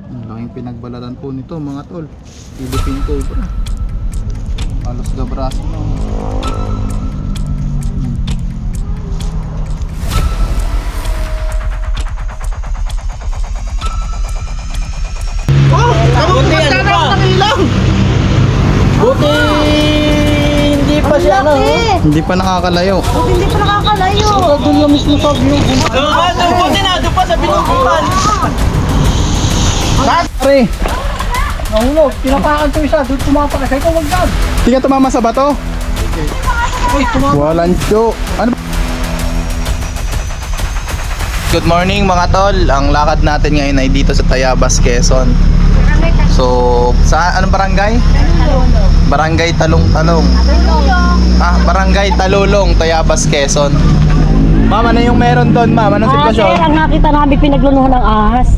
Ang laking pinagbalatan po nito mga tol. Philippine Cobra. Halos gabraso na. Buti ano pa? Buti hindi pa siya ano. Hindi pa nakakalayo. Hindi pa nakakalayo. Doon lang mismo sa view. Buti na, doon pa sa binubukan. Pare, Nahulog, tinapakan ko isa, doon tumapak. Kaya ko wag dyan. hindi ka tumama sa bato? Uy, tumapak. Walang show. Ano ba? Good morning mga tol. Ang lakad natin ngayon ay dito sa Tayabas, Quezon. So, sa anong barangay? Barangay Talong-Talong. Barangay Talulong, Tayabas, Quezon. Ma'am, ano yung meron doon, ma'am? Anong sitwasyon? Sir, ang nakita namin pinagluluhan ng ahas.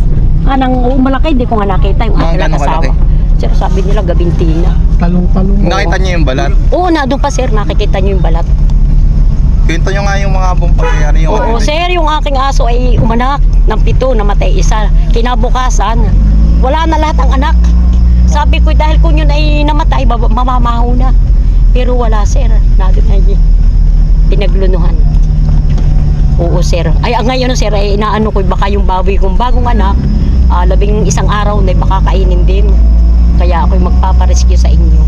Nang malaki, hindi ko nga nakita yung Mga aking gano'ng asawa. kalaki? Sir, sabi nila gabintina. Talong-talong. Nakita niyo yung balat? Oo, na doon pa sir, nakikita niyo yung balat. Kwento nyo nga yung mga buong pangyayari yung Oo, sir, yung aking aso ay umanak ng 7, namatay isa. Kinabukasan, wala na lahat ang anak. Sabi ko, dahil kung yun ay namatay, mamamaho na. Pero wala, sir. Nandun na yun. Pinaglunuhan. Oo, sir. Ay, ngayon, sir, ay inaano ko, baka yung baboy kong bagong anak, 11 araw na baka kainin din. Kaya ako'y magpaparescue sa inyo.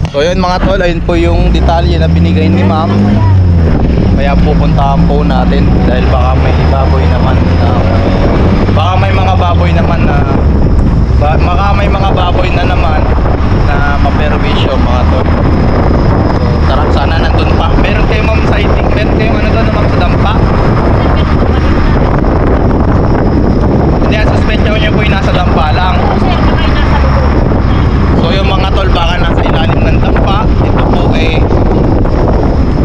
So yun mga tol, ayun po yung detalye na binigay ni ma'am. Kaya pupuntahan po natin dahil baka may baboy naman na baka may mga baboy naman na baka may mga baboy na naman na maperwisyo mga tol. So tara, sana nandun pa. Meron kayong ma'am sighting, meron kayong ano doon ma'am sa dampa. Hindi, suspensyon niya po yung nasa dampa lang. So yung mga tol, baka nasa ilalim ng dampa. Ito po eh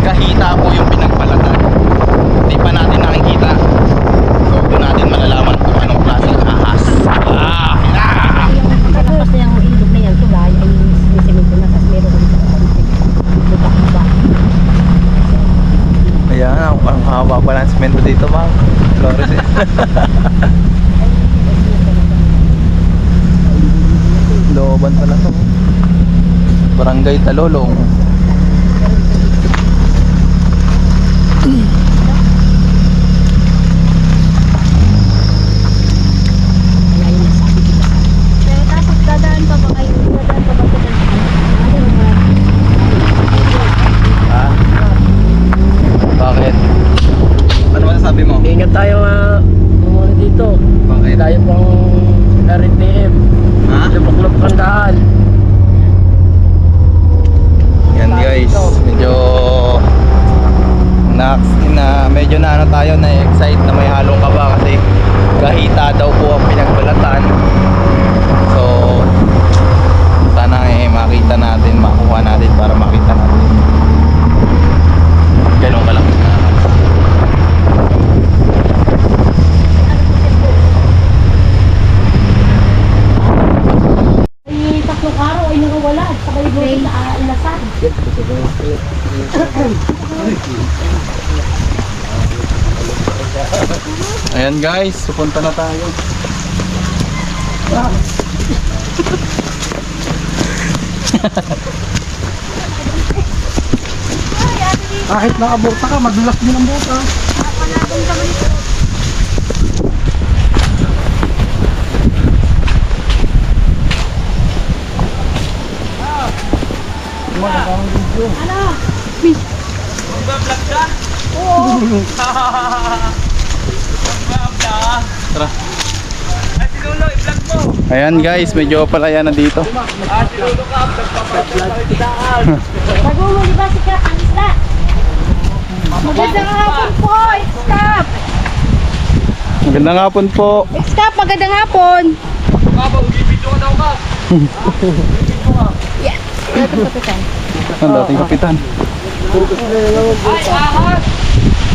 kahita po yung pinagbalatan. Hindi pa natin nakikita. So doon natin malalaman kung anong klaseng ahas. Tapos na yung ilog na yan, tulay, ay sinisimento na, tapos meron ulit ang butak-butak. Ayan, ang haba pa ng semento dito ma'am. Flores eh. Looban pala to. Barangay Talulong. Pero tapos dadaan pa ba kayo? Dadaan pa ba sa Ha? Bakit? Ano masasabi mo? Ingat tayo muna dito. Bakit? Tayo pang RTM. Ha? Lupak-lupak ang daan. Yan guys, medyo na ano tayo, na excite na may halong kaba kasi kahita daw po ang pinagbalatan. So sana makita natin, makuha natin para makita natin ganun kalaki na ay tatlong araw ay nawawala at sabay doon sa ilasan. Ayan guys, pupunta na tayo. Kahit nakaburta ka, madulas din ang buta. Ano? Mag-vlog ka? Oo. Tara. Ay, sinulo, i-vlog mo. Ayan guys, medyo palaya na dito. Sinulo ka, vlog pa kitaan. Nagumuli ba si Kap ang isla? Magandang hapon po, X-Cap! Magandang hapon po. X-Cap, magandang hapon! Mag-video ka daw ka. Yes! Ito kapitan. Ang dating kapitan. Ay, ahas!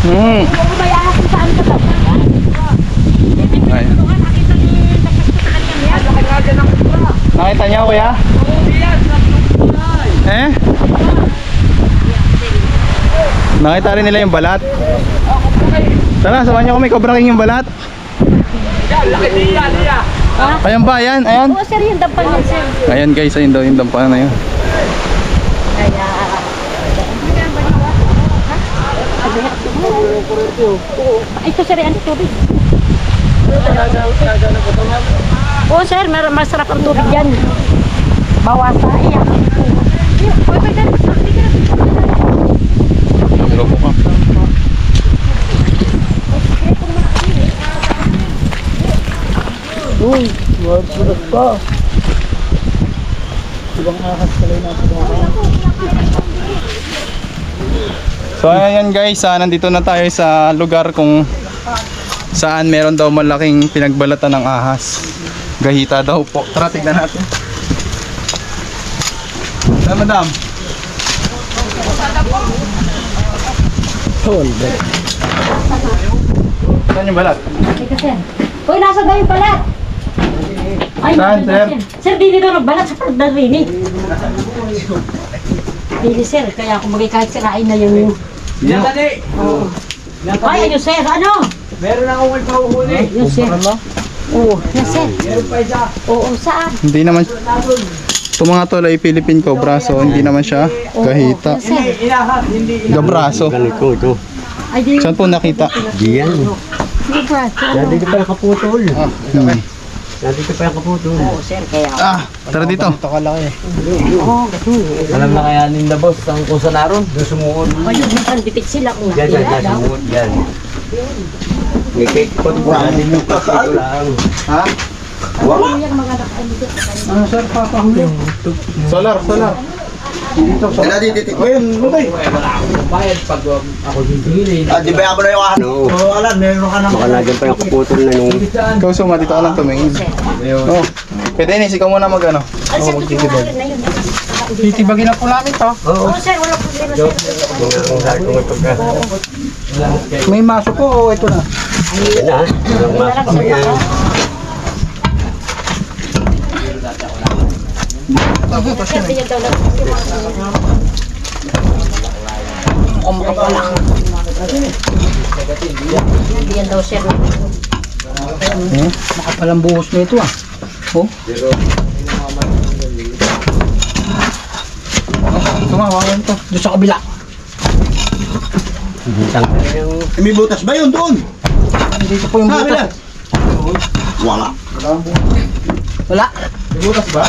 Hmm. Kung may ahas kung saan ka ba? Ay. Nakita ni nagkakita niya. Laki nga dyan ang kubra. Nakita niyo kuya? Umuwi yan, sa lupay. Eh? Nakita rin nila yung balat. Ako po kayo. Tara, samahan niyo kami, Cobra King yung balat. Ha? Ayan ba, ayan, ayan. Oo, sir, yung dampan yan, sir. Ayan guys, ayun daw yung dampanan na yun. Kaya... Ito, sir, yan, tubig. Oo, sir, masarap ang tubig yan. Bawasa, ayan. Lobo ka. Uy, wag sulat pa. Ibang ahas pala natin. So ayan guys, nandito na tayo sa lugar kung saan meron daw malaking pinagbalatan ng ahas. Gahita daw po. Tara, tignan natin. Tara, madam. Saan yung balat? Ito, sir. Uy, nasa daw yung balat? Ay, Saan, nasa sir? daw, sir, dili daw nagbalat sa pagdarinig. Dili, sir. Kaya kung bagay kahit sirain na yung... Yan. Oo. Ay, ayun, sir. Ano? Meron akong may pahuhuli. Yun, sir. Oo, yan, sir. Meron pa isa. Oo, saan? Hindi naman. Itong mga tol ay Philippine Cobra, so hindi naman siya gahita. Yan, sir. Inahas, hindi inahas. Gabraso. Ito. Ay, di... Saan po nakita? Diyan. Di ba? Nandito pa yung kaputol. Hmm. Nandito pa yung kaputol. Oo, sir. Kaya... Tara dito. Ito kalaki. Oo, ganun. Alam na kaya ninda boss ang kung saan naroon? Doon sumuod. Ayun, nagpandipit sila kung Diyan, nakila diyan, daw. sumuod. Diyan. May cake po. Nandito pa dito lang. Ha? Ano yung mga nakandito? Ano sir, papahuli? Solar. Dito sa... Ayun, lutay. Bayad pag ako hihilin. Di ba ako na yung ano? Oo, alam, meron ka ng... Baka nandiyan pa yung kaputol na nung... Ikaw suma, dito ka lang tumingin. Oh. Pwede Ines, ikaw muna mag ano. Ay, sir, tutulungan na yun. Titibagin na po namin to. Oo, sir, wala problema, sir. Kung saan kung may pagka... May maso po o ito na? Yan na. Walang masok pa yan. Sir, diyan daw lang. Diyan daw, sir. Makapalang buhos na ito ah. Oh, Tumawawan to. doon sa kabila. Tanggal yung... May butas ba yun doon? Dito po yung Ha, butas. Wala. Wala. May butas ba?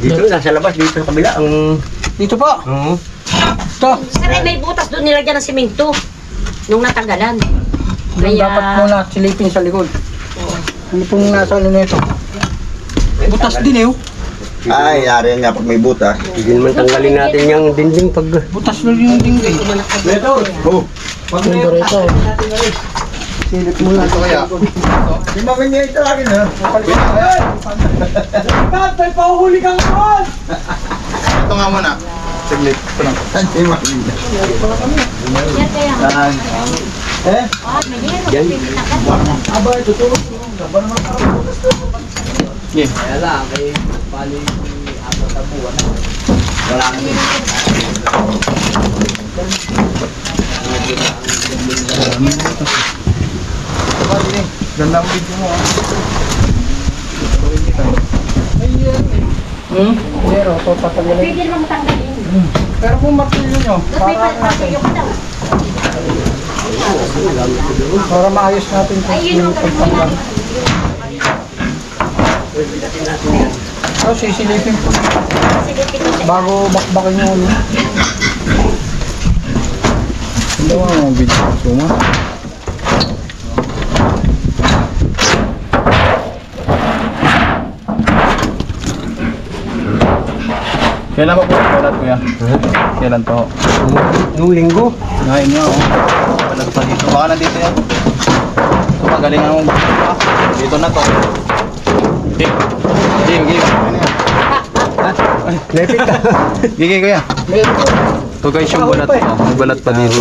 Dito, nasa labas. Dito sa kabila. Ang... Dito po. Oo. Ito. Sir, ay may butas doon nilagyan ng simento. Nung natanggalan. Yung dapat muna silipin sa likod. Ano pong nasa ano na ito? Butas din eh. Oh. Ay, yari nga pag may butas. Hindi naman tanggalin natin yung dinding pag... Butas na yung dingding. Oh, Maganda rito. Silip muna ito kaya. di ba ganyan ito lagi na? May pahuhuli kang kawan! Ito nga muna. Saglit. Ito lang. Hindi ba? Yan kaya. Saan? Ah, may hero. Yan. Aba, ito tulog. Okay. Kaya lang, may bali apat na buwan. Wala na din. Ganda ang video mo ah. Pero, ito patanggalin. Pwede naman matanggalin. Pero kung martilyo nyo, Tapos may martilyo ka daw. para maayos natin ito. Ay, yun ang pagtanggal. So, sisilipin po Sige, pito siya. bago bakbakin nyo ulit. Ito nga ang video. Suma. Kailan pa po ang balat kuya? Kailan pa ho? Nung linggo. Ngayon nga oh. Balat pa dito. Baka nandito yan. Ito magaling ang magbuka. Dito na to. Okay. Game. Lepit ka. Gigi kuya. Ito guys yung balat. Oh. May balat pa dito.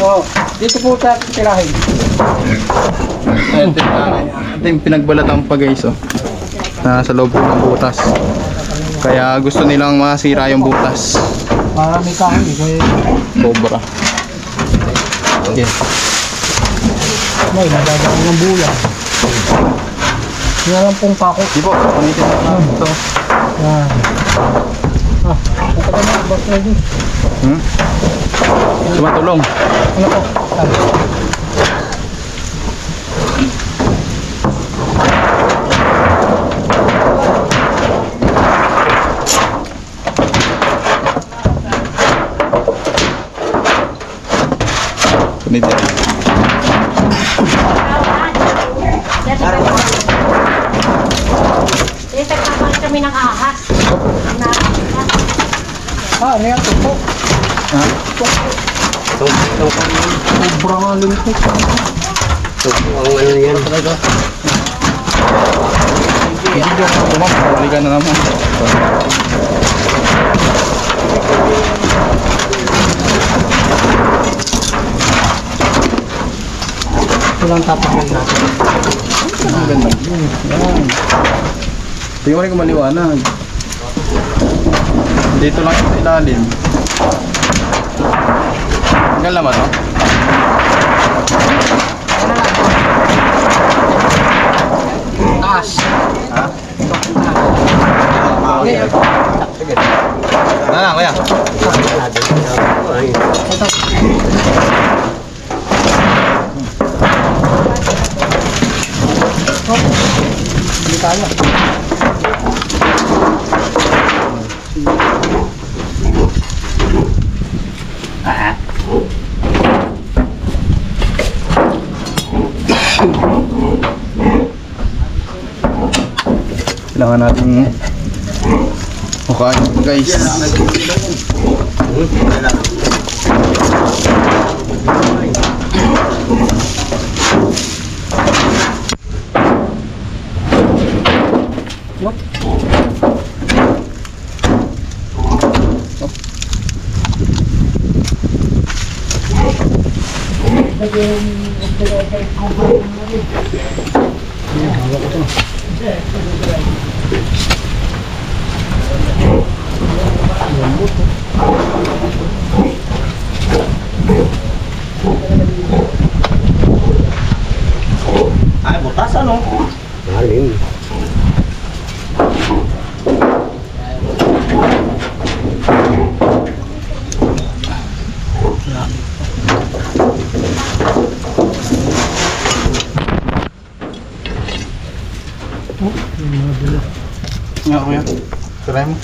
Oh, dito po sa tirahin. Ito yung pinagbalatan pa guys oh. Nasa loob po ng butas. Kaya gusto nilang masira yung butas. Para may kahoy. Cobra. Okay. May nagagawa ng bulan. Yan lang pong pako. Di po, punitin na lang ito. Yan. Ah, ang tagal na, boss ready. Sumatulong. Ano po? Punitin. Nagkakaroon kami ng ahas. Ah, ano yan? Tupo. Ha? Sobrang lungkot. Ang ano yan. Hindi ko tumam. Balikan na naman. Walang tapakan natin. Ang ganda. Yan. Tingnan mo rin kung maliwanag. Dito lang sa ilalim. Hanggang naman, no? Taas. Ha? Okay. Sige. Na lang, kuya. Hindi kaya. Kailangan natin mukhaan ito, guys. Ay, butas ano? Malim. Nga, kuya. Try mo.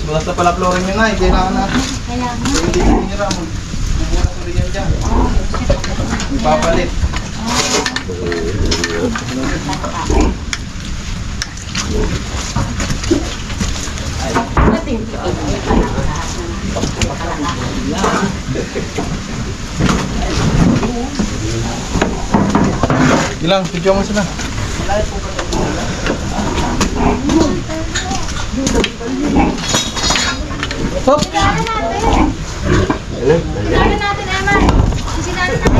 Bulas na pala flooring yun na. Kailangan natin. Hindi tinira mo. Bubulas ulit yan dyan. Ipapalit. Ilang, video mo sila.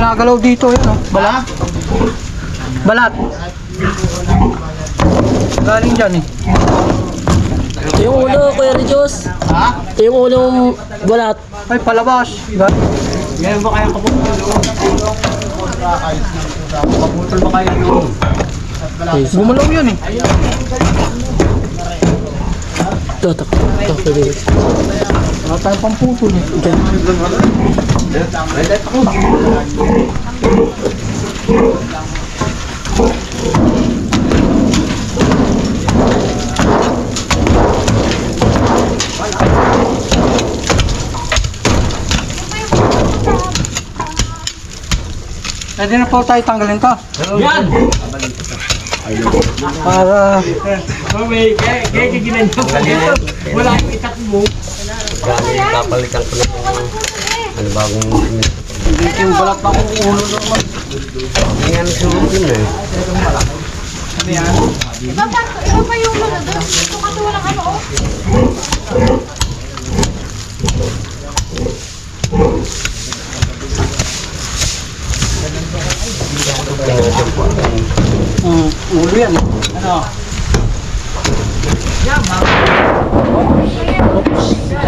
Nagalaw dito yun, oh. Balat. Balat. Galing dyan eh. Ito yung ulo, Kuya Rijos. Ha? Ito yung ulong balat. Ay, palabas. Ngayon ba kayang kaputol? Kaputol ba kayo yung? Gumalaw yun eh. Ito, Kuya Rijos. Wala tayong pamputol eh. Pwede na po tayo tanggalin to. Yan! Para Wala yung itakbo. Gamit, papalitan ko ng ano bagong hindi yung balat na kung ulo naman. yan sulit yun eh. Iba pa yung ano doon. Ito kasi walang ano oh. Ulo yan eh. Ano?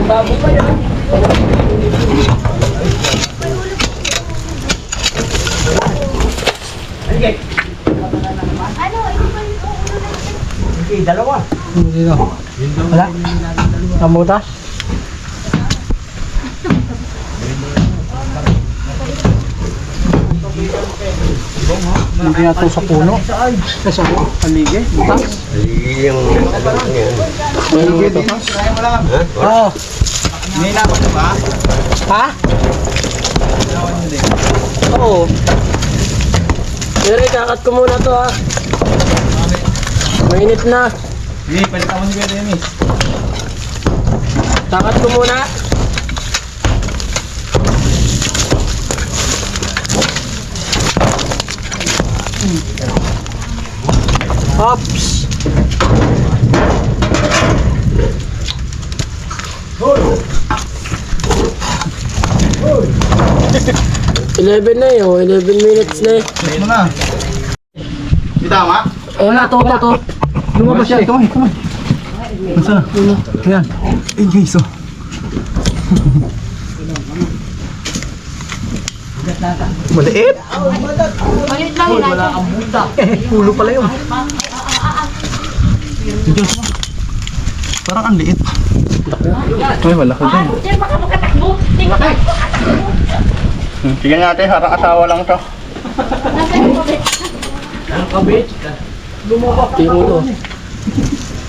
Bago pa yun. Okay, dalawa. Dito. Wala? Kamutas? Hindi na ito sa puno. Sa paligid. Butas? Yung alam niya. Paligid. Oo. Hindi na ako ba? Ha? Oo. Pero ikakat ko muna to ha. Mainit na. Hindi, palitan mo si Kuya Dennis. Kakat ko muna. Ops. Eleven na yun, 11 minutes na eh. Ayun mo na. Di tama? Ayun na, to. Lumabas siya. Come on. Nasaan na? Ayan. Eh guys, oh. Maliit. Malit lang yun. Pulo pala yun. Diyos mo. Parang ang liit. Ay, malaki din. Tingnan natin, harang asawa lang to. Tiro to.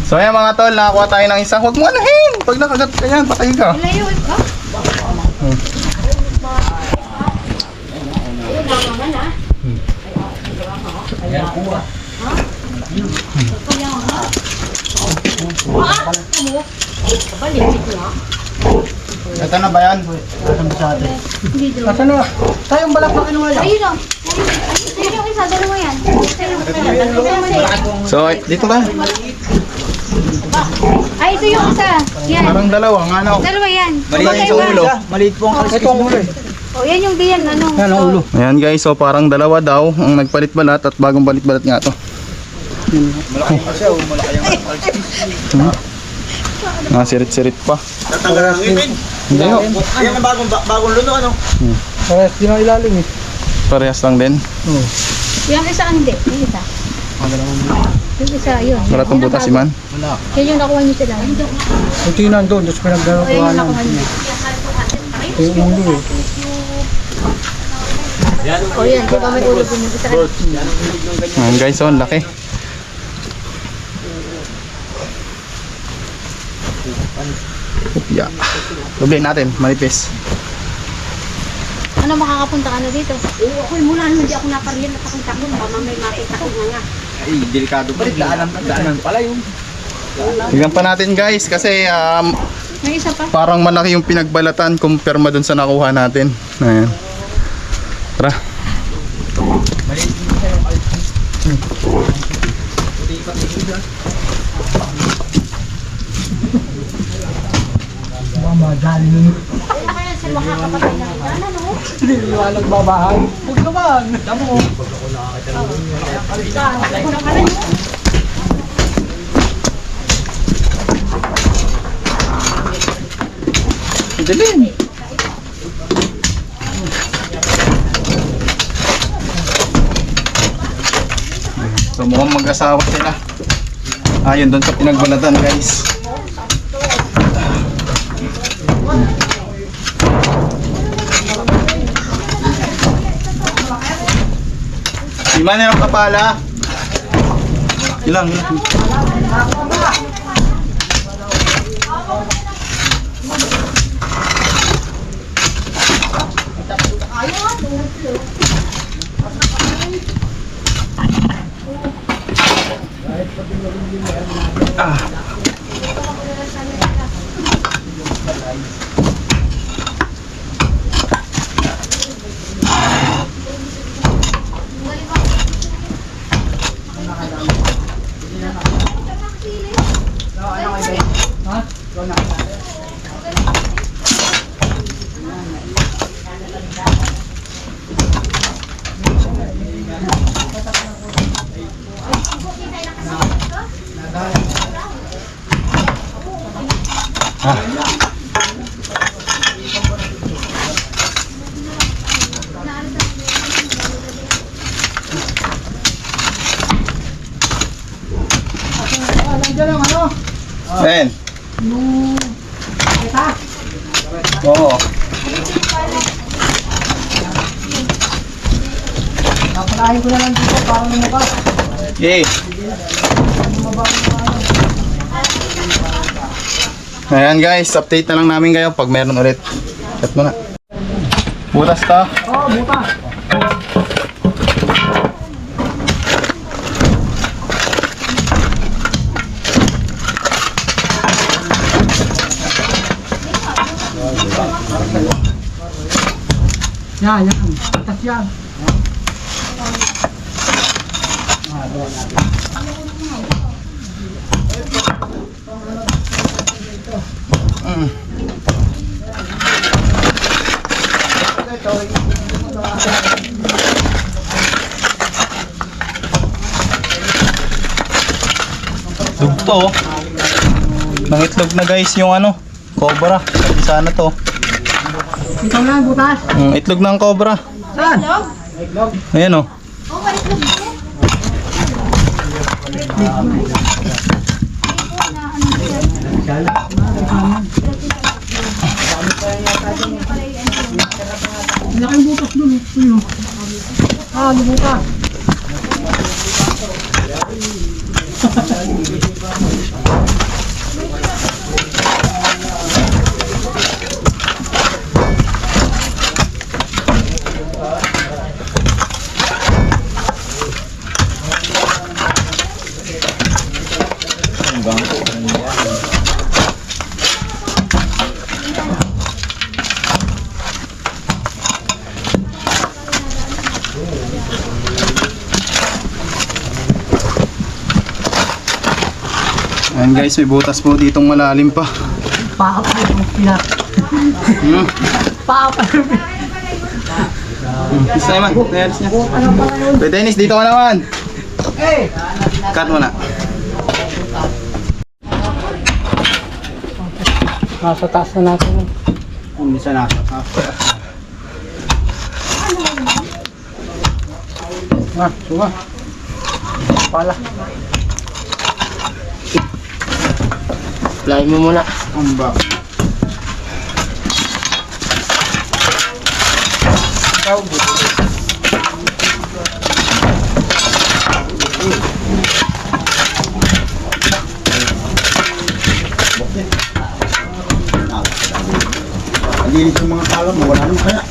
So ayan mga tol, nakakuha tayo ng isang. Huwag mo anuhin! Pag nakagat ka yan, patay ka. Layo. Ito na ba yan? Nasaan na? Tayong balak na kinuha yan. Ayun o. Ayun yung isa, dalawa yan. So, dito ka. Ay, ito yung isa. Yan. Parang dalawa, nga na. Dalawa yan. Maliit yung ulo. Maliit po ang kalis. Ito ang ulo eh. O, yan yung diyan, ano. Yan ang ulo. Ayan guys, so parang dalawa daw ang nagpalit-balat at bagong balit-balat nga to. Sirit-sirit pa. Tatanggalan ng ipin. Hindi ho. Yan ang bagong luno, ano? Parehas din ang ilalim eh. Parehas lang din. Yung isa, hindi. Yung isa. Yung isa, yun. Wala tong butas si Man. Yan yung nakuha niyo sila. Ito yung nandun. Tapos O, yan pinagdarakuha yung ng nakuha niyo. yung ulo eh. O, yan. Di ba may ulo din yung isa? Ayan guys, so ang laki. Yeah. Tuloy natin, manipis. Ano, makakapunta ka na dito? Oo, ako muna. Hindi ako napariyan at akong takbo. Baka may makita ko nga. Ay, delikado pa rin. Daanan pala yun. Tignan pa natin guys kasi May isa pa. parang malaki yung pinagbalatan kumpirma dun sa nakuha natin. Ayan. Tara. Sila makakapatay na rin. Ano? Liwanag babahan. Huwag naman. Damo. Dilim. So mukhang mag-asawa sila. Ayun doon sa pinagbalatan guys. Lima na yung kapala. Ilang. Ayan. Oo. Papalahin ko na lang dito para lumabas. Okay. Ayan guys, update na lang namin kayo pag meron ulit. Chat mo na. Butas ta. Oo, butas. Yan. Butas yan. Dugto. Nangitlog na guys yung ano, cobra. Sana to. Ito na, butas. Itlog ng cobra. Saan? Ayan oh. Laking butas dun. Ayun. Butas. Ayan guys, may butas po ditong malalim pa. Paa pa yung pinak. Paa pa yung pinak. Isa naman, nayalis niya. Kuya Dennis, dito ka naman. Eh! Cut mo na. Nasa taas na natin. Hindi sa nasa. Suga. Pala. Lain mo muna. Amba. Linis yung mga kalam, wala nang kaya.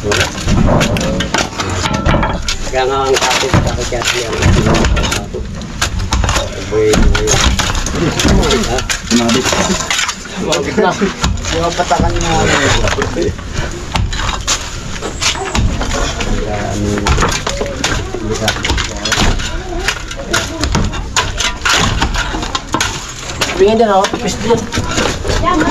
Kaya nga ang kapit sa kakyat niya. Tumabit. Bakit na? Yung patakan niya. Bingin din ako, tapos din. Ano?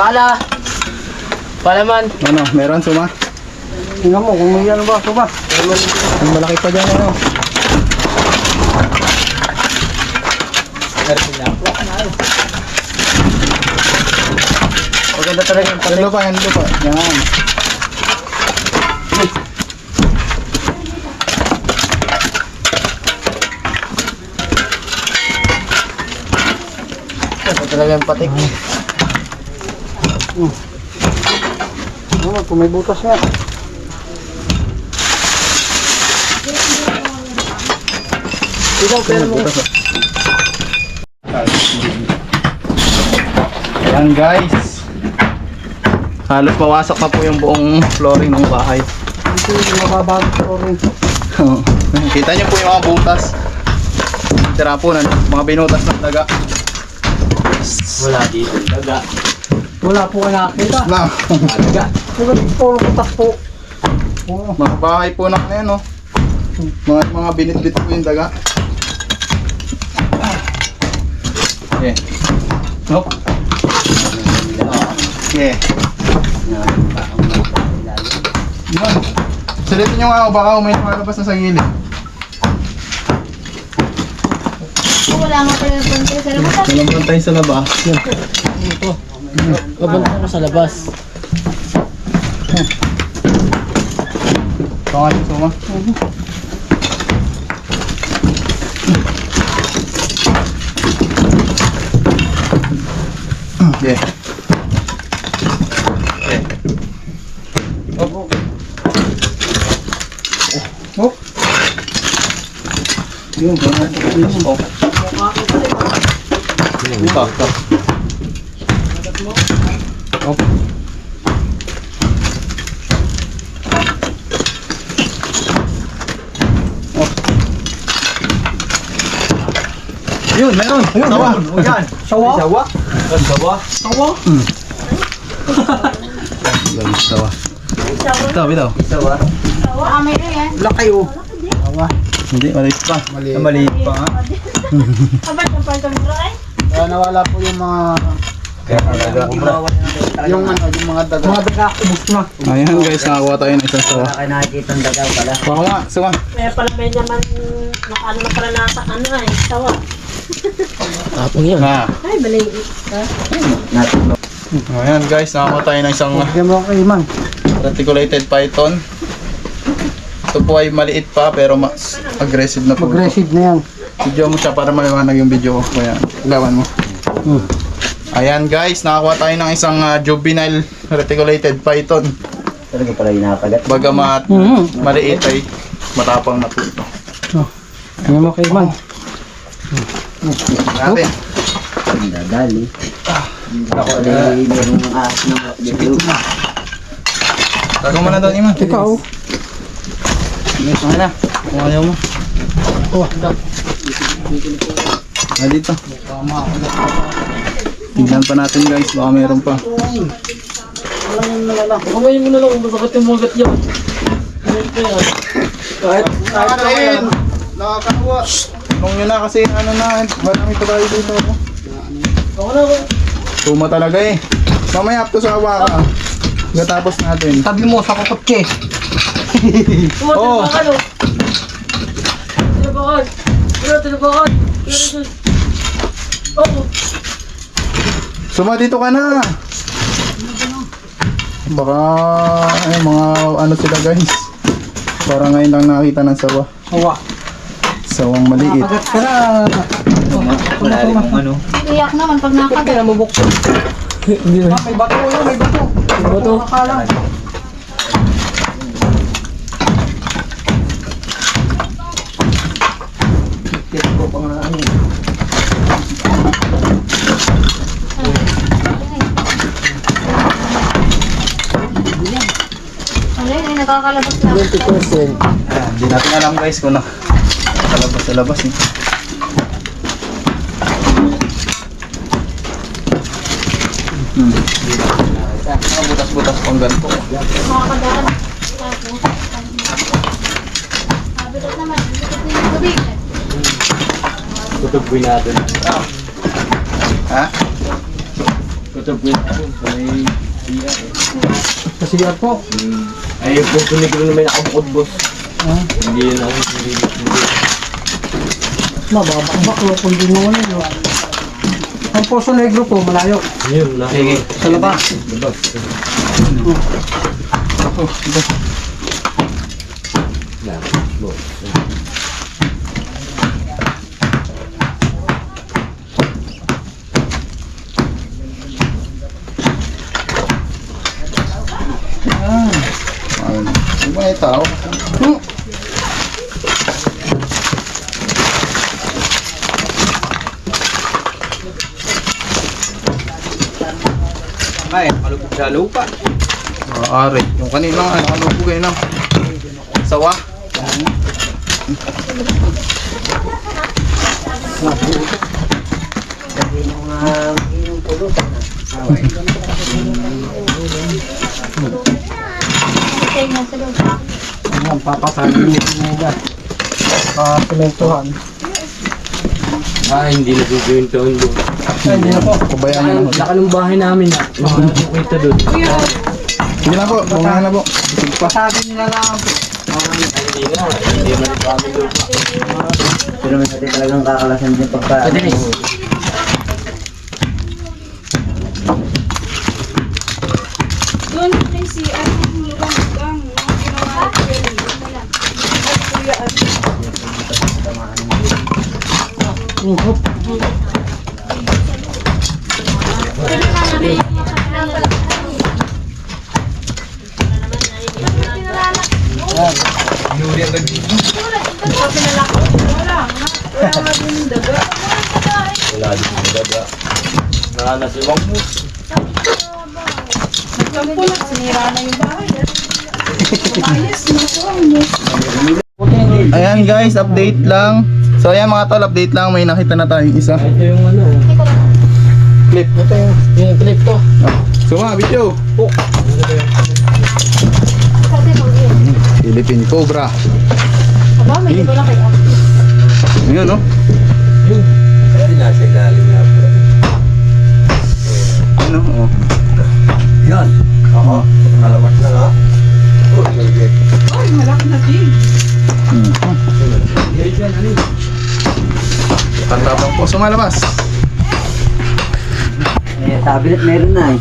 Pala. Pala man. Ano, meron suma? Tingnan mo kung may ano ba. Suga. Ang malaki pa dyan ano. Maganda talaga yung Yan lupa, yan lupa. Yan. Maganda talaga yung patik. Kung may butas nga. Ikaw, pero mo. Ayan guys. Halos mawasak na po yung buong flooring ng bahay. Dito yung mababag ko rin. Kita niyo po yung mga butas. Tira po na mga binutas ng daga. Wala dito. Daga. Wala po ka nakakita. Na, Daga. Suga, puro butas po. Oo. mga bahay po na ano, mga binitbit po yung daga. Okay. Hop. Okay. Yun. Salitin nyo nga ako, baka may nakalabas na sa gilid. Wala nga pala yung konti. Salamat. Salamat tayo sa labas. Papunta ko sa labas. Ito nga yung suma. Okay. Oh. Yun, oh. Ito, ito. Oh. Yun, meron. Ayun, sawa. Yan. Sawa? Sawa? Sawa? Sawa? Sawa. Ito, bitaw. Sawa? May rin yan. Wala kayo. Hindi, maliit pa. Maliit pa nga. Abad ng pagkamura eh. Nawala po yung mga... Yung ano, yung mga daga. Mga daga, ubus na. Ayan guys, nakakuha tayo ng isang sawa. Kaya nakikita ang daga pala. Baka nga, sawa. Kaya pala may naman, nakaano na pala nasa ano eh, tawa. Tapong yan. Na. Ay, maliit. Ayan guys, nakakuha tayo ng isang Bigyan mo kay man. reticulated python. Ito po ay maliit pa pero mas aggressive na po. Aggressive na yan. Video mo siya para maliwanag yung video ko. Kaya, ilawan mo. Ayan guys, nakakuha tayo ng isang juvenile reticulated python. Talaga pala yung nakakagat. Bagamat maliit ay matapang na po ito. Bigyan mo kay man. Natin. Ang dadali. Ako ay merong ahas ng dito. Tago mo na doon, Iman. Ikaw. Ano na? Kung ayaw mo. Oh, Ah, dito. Tignan pa natin guys, baka meron pa. Kumain mo na lang, masakit yung magat yan. Kahit nakakain. Nakakawa. Nung yun na kasi ano na, marami pa tayo dito. Ako na ako. Tuma talaga eh. Mamaya up to sa awa ka. Pagkatapos natin. tabi mo sa kokotke. Oo. Tinabakan o. Tinabakan. Tinabakan. Oh. Suma dito ka na. Baka ay, mga ano sila guys. Para ngayon lang nakita ng sawa. Sawa. Sawang maliit. Pagat ka na. Malalim ang ano. Iyak naman pag nakagat. Namubuksan. Hindi na. May bato yun, may bato. Bato. Nakakala. Ay, nakakalabas na. 20%. Hindi natin alam guys kung nakalabas sa labas eh. Butas-butas pang ganito. Makakadaan. Habitat naman. Habitat na yung tubig. Kutob natin. Ha? Kutob natin. May siya. Kasi yan po. Ay, yung puso negro na may nakabukod, boss. Hindi yun ako. Hindi. Mababakbak mo kung di mo ano. Ang Poso Negro po, malayo. Yun, na. Sige. Sa labas. Labas. Ako, ito. Ano ba yung tao? Ay, malupog sa lupa. Ari. Yung kanina ano po kayo ng sawa. Patay nga sa loob. Ayan, papasanin mo nila. Sementohan. Ah, hindi na gagawin to. Ay, hindi na po. Pabayaan nyo na. Laka ng bahay namin. Ito doon. Sige na po, bunga na po. Pasabi nila lang po. Pero may natin talagang kakalasan din pagka... Doon din si Ate Gang, mga ginawa ko yun. At Kuya Ate. Ayan guys, update lang. So ayan mga tol, update lang. May nakita na tayong isa. Ito yung ano. Clip. Yung clip to. Suma, video. Philippine Cobra. Aba, may dito lang kayo. Yun, no? Hindi nasa ilalim nga po. Ano? Oh. Yan. Oo. Malamat na nga. Oh, legit. Tandabang po, sumalabas. Tabilet meron na eh.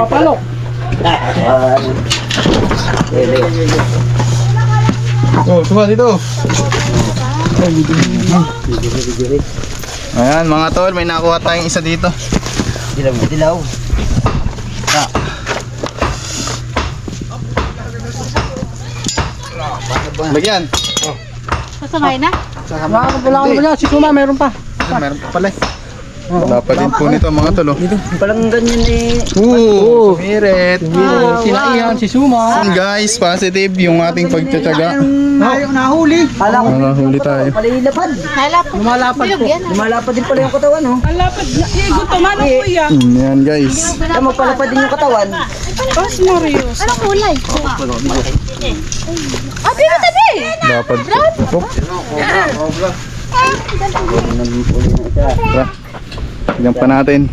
Papalok. Oh, suma dito. Ayan mga tol, may nakuha tayong isa dito. Dilaw. Lagyan. Sasangay na? Wala ko ba si Suma, meron pa. Meron pa pala. Wala pa din po nito mga tol. Palang ganyan eh. Oo, sumirit. Sila Ian, si Suma. Ayan guys, positive yung ating pagtsatsaga. Nahuli. Kala ko Huli tayo. palilapad. Lumalapad po. Lumalapad din pala yung katawan, oh. Ayan guys. Kaya magpalapad din yung katawan. Ano kulay? Dapat. Oh, tara. Tignan pa natin.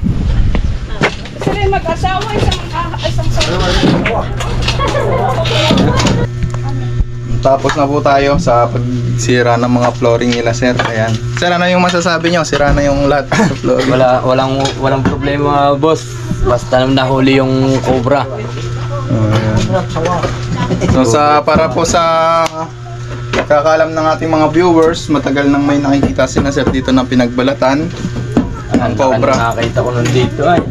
Tapos na po tayo sa pagsira ng mga flooring nila, sir. Ayan. Sir, ano yung masasabi nyo? Sira na yung lahat sa flooring. Walang problema, boss. Basta nahuli yung cobra. Ayan. So para po sa kakaalam ng ating mga viewers, matagal nang may nakikita si na sir dito ng pinagbalatan ng cobra. Nakakita ko nandito ay.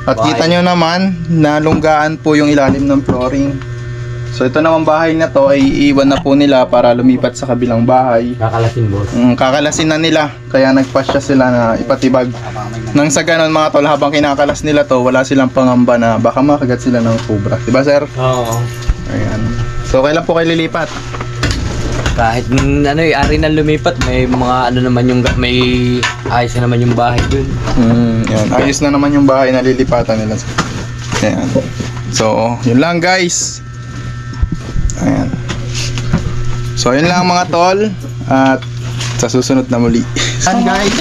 At kita nyo naman, nalunggaan po yung ilalim ng flooring. So ito naman bahay na to ay iiwan na po nila para lumipat sa kabilang bahay. Kakalasin, boss. Kakalasin na nila, kaya nagpasya sila na ipatibag. Nang sa ganon mga tol, habang kinakalas nila to, wala silang pangamba na baka makagat sila ng cobra. Diba sir? Oo. Ayan. So kailan po kayo lilipat? Kahit ari na lumipat, may mga naman yung may ayos na naman yung bahay dun. Yan. Ayos na naman yung bahay na lilipatan nila. Ayan. So, yun lang guys. Ayan. So, yun lang mga tol. At sa susunod na muli. Ayan guys.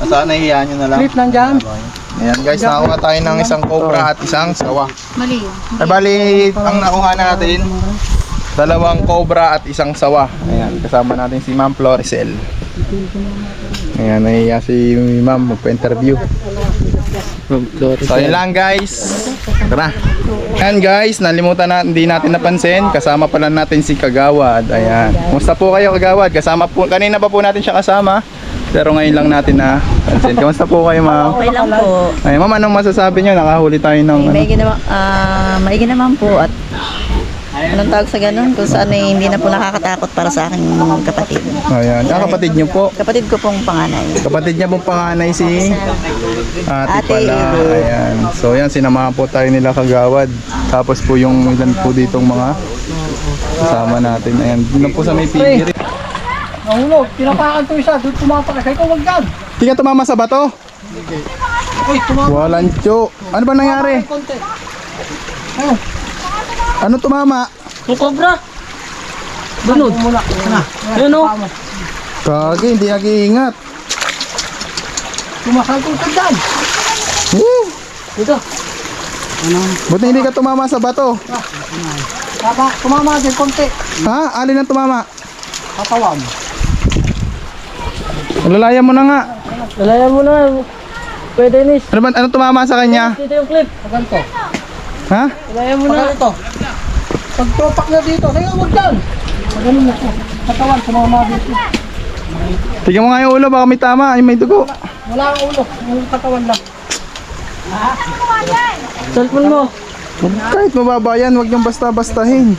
Saan nahihiyan nyo na lang? Clip nandyan. Ayan guys, nakakuha tayo ng isang cobra at isang sawa. Mali yun. Ay bali, ang nakuha natin, 2 cobra at isang sawa. Ayan, kasama natin si Ma'am Floricel. Ayan, nahiya si Ma'am magpa-interview. So yun lang guys. Tara. Ayan guys, nalimutan na, hindi natin napansin. Kasama pala natin si Kagawad. Ayan. Kumusta po kayo Kagawad? Kasama po, kanina pa po natin siya kasama. Pero ngayon lang natin na pansin. Kumusta po kayo ma'am? Okay lang po. Ay ma'am, anong masasabi nyo? Nakahuli tayo ng ano? Maigi naman po at anong tawag sa ganun kung saan ay hindi na po nakakatakot para sa aking kapatid. Ayan. Kapatid nyo po. Kapatid ko pong panganay. Kapatid niya pong panganay si ate Ate pala. Ibo. Ayan. So yan, sinamahan po tayo nila Kagawad. Tapos po yung ilan po ditong mga kasama natin. Ayan. Doon po sa may pigiri. Nahulog. Tinapakan to isa. Doon tumapak. Kaya wag yan. Hindi ka tumama sa bato? Uy, tumapak. Walang tso. Ano ba nangyari? Konti. Ano tumama? Yung cobra. Bunod. Mula. Na. Yun o. Kagi, hindi nag-iingat. Tumasal ko ka dyan. Woo! Dito. Buti hindi ka tumama sa bato. Tumama din konti. Ha? Alin ang tumama? Katawan. Lalayan mo na nga. Lalayan mo na. Pwede, Nis. Ano ba? Anong tumama sa kanya? Dito yung clip. Ganito. Ha? Lalayan mo na. Ganito. Pag tupak na dito, kaya huwag dyan. Ganun na po. Katawan, tumama dito. Tignan mo nga yung ulo, baka may tama, ay may dugo. Wala ang ulo, yung katawan lang. Cellphone mo. Kahit mababa yan, huwag niyong basta-bastahin.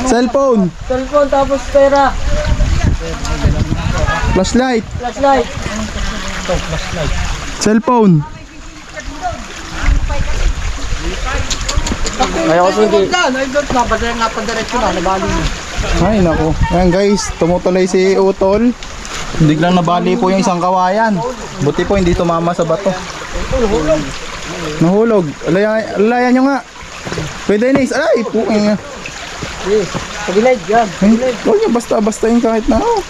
Cellphone, Cellphone tapos pera. flashlight, Flashlight. cellphone. Ayaw ko hindi. Huwag dyan, ay doon na, napadiretso na, nabali na. Ay nako. Ayan guys, tumutuloy si Utol. Biglang nabali po yung isang kawayan. Buti po hindi tumama sa bato. Nahulog. Alayan nyo nga. Pwede Nis. Ay, puking nga. Pagilid, yan. Huwag nyo basta-basta yung kahit na. Oh.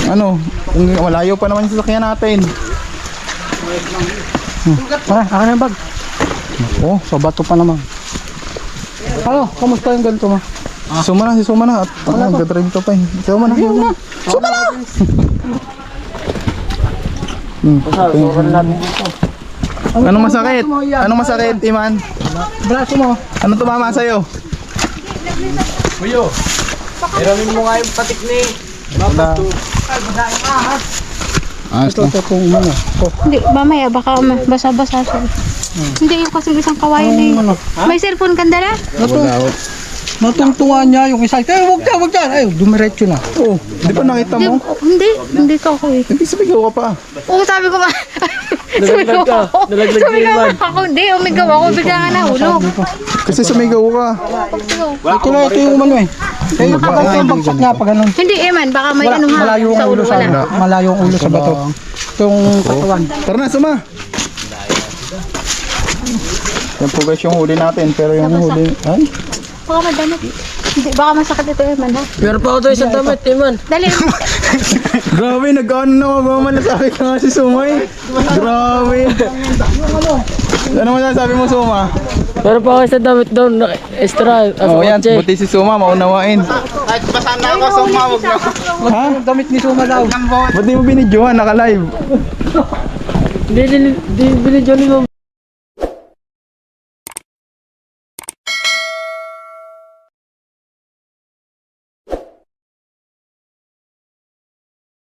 Ano? Kung malayo pa naman yung sasakyan natin. Akin ang bag. Oh, sa bato pa naman. Ano, kamusta yung ganito mo? Suma na, si Suma na. At nagdadrive to pa eh. Suma na. Suma na! Anong masakit? Anong masakit, Iman? Braso mo. Anong tumama sa'yo? Iramin mo nga yung patik ni. Ayos na. Ito kung ano. Hindi, mamaya baka basa-basa siya. Hindi yung kasing isang kawayan na yun. May cellphone ka dala? Natungtungan niya yung isa. Huwag dyan. Ay, dumiretso na. Oh, di ba nakita mo? Hindi ka ako eh. Hindi sumigaw ka pa. Oo, sabi ko nga. Nalaglag ka. Nalaglag Sumigaw si Iman. ako. Hindi, umigaw ako. Bigla nga nahulog. Kasi sumigaw ka. Ito yung umano eh. Eh, ito yung bagsak nga pa ganun. Hindi, Eman. Baka may ano ha. Malayo Sa ang ulo ulo sa wala. malayo ang ulo sa bato. Ito yung katawan. Tara na, Suma. Yan po guys yung huli natin. Pero yung huli... Ay, Baka madamit. Hindi, baka masakit ito, Eman ha. Meron pa ako to isang damit, Iman. Dali. grabe, nag-ano na magmamalasakit na nga si Suma eh. Grabe. Ano mo sabi mo, Suma? Meron pa ako isang damit doon. Extra. Oh, yan. Buti si Suma, maunawain. Ha? Damit ni Suma daw. Ba't di mo binidyohan? Naka-live. Di binidyo ni Ma'am.